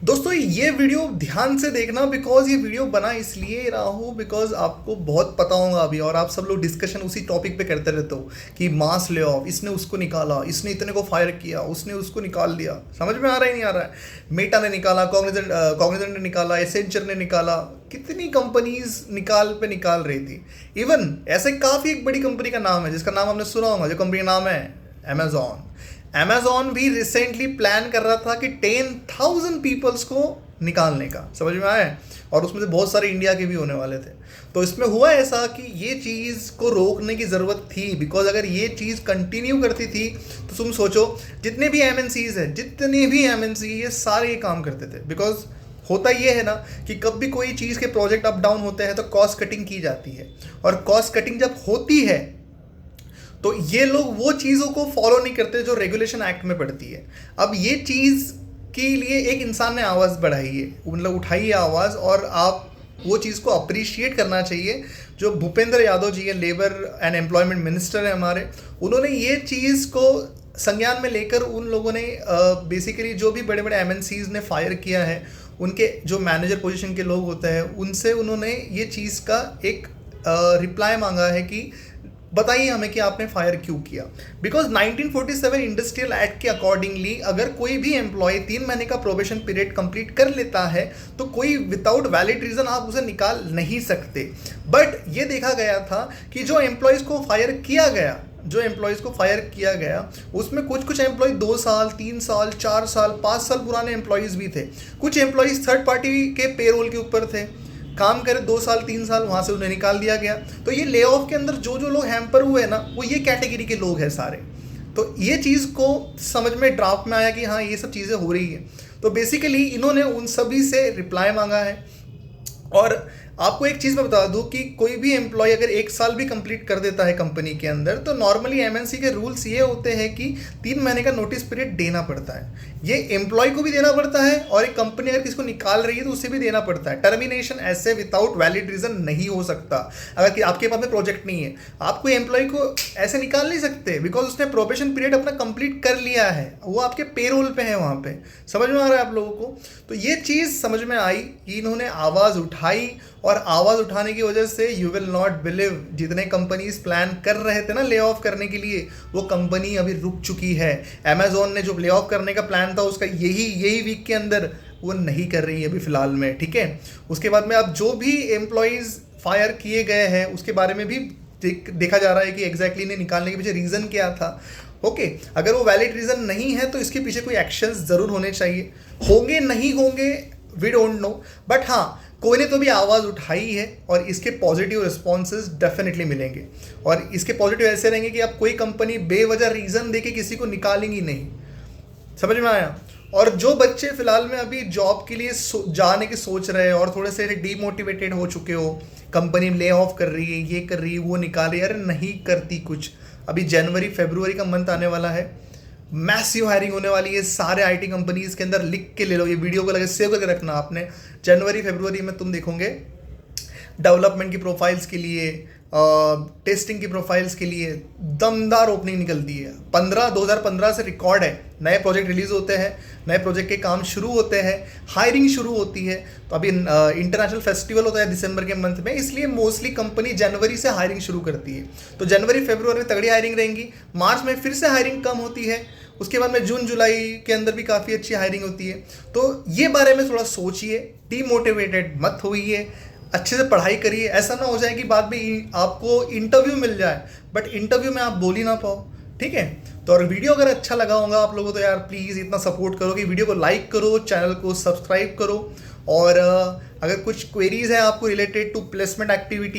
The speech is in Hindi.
दोस्तों ये वीडियो ध्यान से देखना, बिकॉज ये वीडियो बना इसलिए रहा हूँ बिकॉज आपको बहुत पता होगा अभी, और आप सब लोग डिस्कशन उसी टॉपिक पे करते रहते हो कि मास ले ऑफ, इसने उसको निकाला, इसने इतने को फायर किया, उसने उसको निकाल दिया। समझ में आ रहा है नहीं आ रहा है? मेटा ने निकाला, कॉग्निजेंट ने निकाला, एसेंचर ने निकाला, कितनी कंपनीज निकाल रही थी। इवन ऐसे काफ़ी एक बड़ी कंपनी का नाम है जिसका नाम आपने सुना होगा, जो कंपनी का नाम है अमेजॉन। अमेजॉन भी रिसेंटली प्लान कर रहा था कि 10,000 पीपल्स को निकालने का। समझ में आया? और उसमें से बहुत सारे इंडिया के भी होने वाले थे। तो इसमें हुआ ऐसा कि ये चीज़ को रोकने की ज़रूरत थी, बिकॉज अगर ये चीज़ कंटिन्यू करती थी तो तुम सोचो जितने भी एमएनसीज है, जितने भी एमएनसी, ये सारे ये काम करते थे। बिकॉज होता ये है ना कि कब भी कोई चीज़ के प्रोजेक्ट अप डाउन होते हैं तो कॉस्ट कटिंग की जाती है, और कॉस्ट कटिंग जब होती है तो ये लोग वो चीज़ों को फॉलो नहीं करते जो रेगुलेशन एक्ट में पड़ती है। अब ये चीज़ के लिए एक इंसान ने आवाज़ बढ़ाई है, मतलब उठाई है आवाज़, और आप वो चीज़ को अप्रिशिएट करना चाहिए। जो भूपेंद्र यादव जी है, लेबर एंड एम्प्लॉयमेंट मिनिस्टर है हमारे, उन्होंने ये चीज़ को संज्ञान में लेकर उन लोगों ने बेसिकली जो भी बड़े बड़े एमएनसीज ने फायर किया है, उनके जो मैनेजर पोजीशन के लोग होते हैं, उनसे उन्होंने ये चीज़ का एक रिप्लाई मांगा है कि बताइए हमें कि आपने फायर क्यों किया। बिकॉज 1947 इंडस्ट्रियल एक्ट के अकॉर्डिंगली अगर कोई भी एम्प्लॉय 3 महीने का प्रोबेशन पीरियड कंप्लीट कर लेता है तो कोई विदाउट वैलिड रीज़न आप उसे निकाल नहीं सकते। बट ये देखा गया था कि जो एम्प्लॉयज़ को फायर किया गया उसमें कुछ एम्प्लॉय 2 साल, 3 साल, 4 साल, 5 साल पुराने एम्प्लॉयज़ भी थे। कुछ एम्प्लॉयज़ थर्ड पार्टी के पेरोल के ऊपर थे, काम करे 2 साल 3 साल, वहाँ से उन्हें निकाल दिया गया। तो ये ले ऑफ के अंदर जो जो लोग हैम्पर हुए ना, वो ये कैटेगरी के लोग हैं सारे। तो ये चीज़ को समझ में ड्राफ्ट में आया कि हाँ ये सब चीज़ें हो रही है। तो बेसिकली इन्होंने उन सभी से रिप्लाई मांगा है। और आपको एक चीज़ मैं बता दूं कि कोई भी एम्प्लॉय अगर 1 साल भी कंप्लीट कर देता है कंपनी के अंदर, तो नॉर्मली एमएनसी के रूल्स ये होते हैं कि 3 महीने का नोटिस पीरियड देना पड़ता है। ये एम्प्लॉय को भी देना पड़ता है, और एक कंपनी अगर किसको निकाल रही है तो उसे भी देना पड़ता है। टर्मिनेशन ऐसे विदाउट वैलिड रीज़न नहीं हो सकता। अगर कि आपके पास में प्रोजेक्ट नहीं है, आप कोई एम्प्लॉय को ऐसे निकाल नहीं सकते, बिकॉज उसने प्रोबेशन पीरियड अपना कंप्लीट कर लिया है, वो आपके पेरोल पे है वहाँ पे। समझ में आ रहा है आप लोगों को? तो ये चीज़ समझ में आई कि इन्होंने आवाज़ उठाई, और आवाज़ उठाने की वजह से यू विल नॉट बिलीव, जितने कंपनीज प्लान कर रहे थे ना ले ऑफ करने के लिए, वो कंपनी अभी रुक चुकी है। अमेजोन ने जो ले ऑफ करने का प्लान था उसका यही वीक के अंदर वो नहीं कर रही है अभी फ़िलहाल में, ठीक है। उसके बाद में अब जो भी एम्प्लॉयज़ फायर किए गए हैं उसके बारे में भी देखा जा रहा है कि एग्जैक्टली इन्हें निकालने के पीछे रीज़न क्या था। ओके, अगर वो वैलिड रीज़न नहीं है तो इसके पीछे कोई एक्शंस ज़रूर होने चाहिए। होंगे नहीं होंगे वी डोंट नो, बट हाँ कोई ने तो भी आवाज़ उठाई है, और इसके पॉजिटिव रिस्पॉन्सेज डेफिनेटली मिलेंगे। और इसके पॉजिटिव ऐसे रहेंगे कि अब कोई कंपनी बेवजह रीज़न दे के किसी को निकालेंगी नहीं। समझ में आया? और जो बच्चे फ़िलहाल में अभी जॉब के लिए जाने की सोच रहे हैं और थोड़े से डीमोटिवेटेड हो चुके हो, कंपनी ले ऑफ कर रही है, ये कर रही है, वो निकाल रही है, अरे नहीं करती कुछ। अभी जनवरी फरवरी का मंथ आने वाला है, मैसिव हायरिंग होने वाली है सारे आईटी कंपनीज के अंदर। लिख के ले लो, ये वीडियो को लगे सेव करके रखना आपने। जनवरी फरवरी में तुम देखोगे डेवलपमेंट की प्रोफाइल्स के लिए, टेस्टिंग की प्रोफाइल्स के लिए दमदार ओपनिंग निकलती है। 2015 से रिकॉर्ड है, नए प्रोजेक्ट रिलीज़ होते हैं, नए प्रोजेक्ट के काम शुरू होते हैं, हायरिंग शुरू होती है। तो अभी इंटरनेशनल फेस्टिवल होता है दिसंबर के मंथ में, इसलिए मोस्टली कंपनी जनवरी से हायरिंग शुरू करती है। तो जनवरी फरवरी में तगड़ी हायरिंग रहेंगी, मार्च में फिर से हायरिंग कम होती है, उसके बाद में जून जुलाई के अंदर भी काफ़ी अच्छी हायरिंग होती है। तो ये बारे में थोड़ा सोचिए, डीमोटिवेटेड मत होइए, अच्छे से पढ़ाई करिए। ऐसा ना हो जाए कि बाद में आपको इंटरव्यू मिल जाए बट इंटरव्यू में आप बोल ही ना पाओ, ठीक है। तो और वीडियो अगर अच्छा लगा होगा आप लोगों, तो यार प्लीज़ इतना सपोर्ट करो कि वीडियो को लाइक करो, चैनल को सब्सक्राइब करो। और अगर कुछ क्वेरीज है आपको रिलेटेड टू प्लेसमेंट एक्टिविटी